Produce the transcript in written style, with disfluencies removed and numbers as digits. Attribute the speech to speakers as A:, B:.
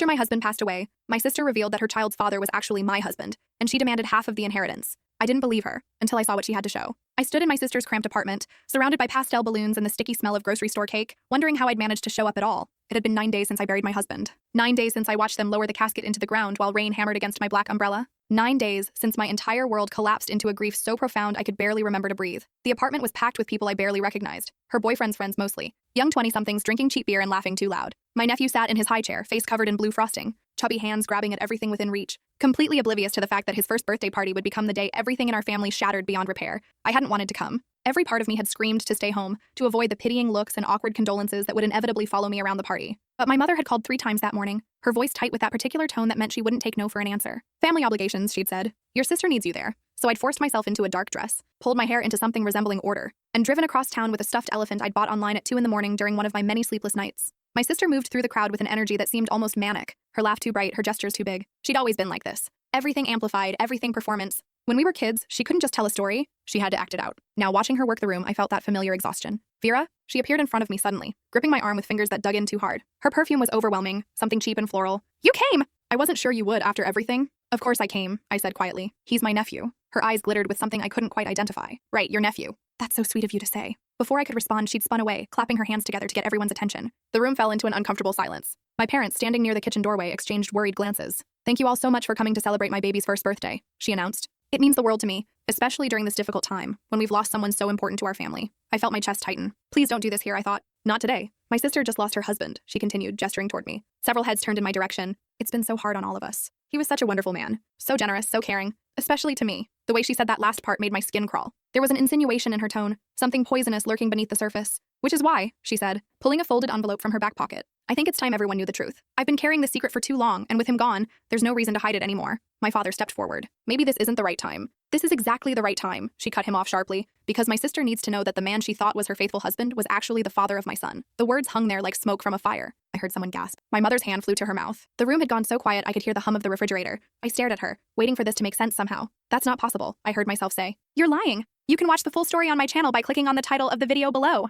A: After my husband passed away, my sister revealed that her child's father was actually my husband, and she demanded half of the inheritance. I didn't believe her until I saw what she had to show. I stood in my sister's cramped apartment, surrounded by pastel balloons and the sticky smell of grocery store cake, wondering how I'd managed to show up at all. It had been 9 days since I buried my husband. 9 days since I watched them lower the casket into the ground while rain hammered against my black umbrella. 9 days since my entire world collapsed into a grief so profound I could barely remember to breathe. The apartment was packed with people I barely recognized, her boyfriend's friends mostly. Young 20-somethings drinking cheap beer and laughing too loud. My nephew sat in his high chair, face covered in blue frosting, chubby hands grabbing at everything within reach, completely oblivious to the fact that his first birthday party would become the day everything in our family shattered beyond repair. I hadn't wanted to come. Every part of me had screamed to stay home, to avoid the pitying looks and awkward condolences that would inevitably follow me around the party. But my mother had called 3 times that morning, her voice tight with that particular tone that meant she wouldn't take no for an answer. Family obligations, she'd said. Your sister needs you there. So I'd forced myself into a dark dress, pulled my hair into something resembling order, and driven across town with a stuffed elephant I'd bought online at 2 in the morning during one of my many sleepless nights. My sister moved through the crowd with an energy that seemed almost manic, her laugh too bright, her gestures too big. She'd always been like this. Everything amplified, everything performance. When we were kids, she couldn't just tell a story, she had to act it out. Now watching her work the room, I felt that familiar exhaustion. Vera? She appeared in front of me suddenly, gripping my arm with fingers that dug in too hard. Her perfume was overwhelming, something cheap and floral. You came! I wasn't sure you would after everything. Of course I came, I said quietly. He's my nephew. Her eyes glittered with something I couldn't quite identify. Right, your nephew. That's so sweet of you to say. Before I could respond, she'd spun away, clapping her hands together to get everyone's attention. The room fell into an uncomfortable silence. My parents, standing near the kitchen doorway, exchanged worried glances. Thank you all so much for coming to celebrate my baby's first birthday, she announced. It means the world to me, especially during this difficult time, when we've lost someone so important to our family. I felt my chest tighten. Please don't do this here, I thought. Not today. My sister just lost her husband, she continued, gesturing toward me. Several heads turned in my direction. It's been so hard on all of us. He was such a wonderful man. So generous, so caring. Especially to me. The way she said that last part made my skin crawl. There was an insinuation in her tone, something poisonous lurking beneath the surface. Which is why, she said, pulling a folded envelope from her back pocket. I think it's time everyone knew the truth. I've been carrying this secret for too long, and with him gone, there's no reason to hide it anymore. My father stepped forward. Maybe this isn't the right time. This is exactly the right time, she cut him off sharply, because my sister needs to know that the man she thought was her faithful husband was actually the father of my son. The words hung there like smoke from a fire. I heard someone gasp. My mother's hand flew to her mouth. The room had gone so quiet I could hear the hum of the refrigerator. I stared at her, waiting for this to make sense somehow. That's not possible, I heard myself say. You're lying. You can watch the full story on my channel by clicking on the title of the video below.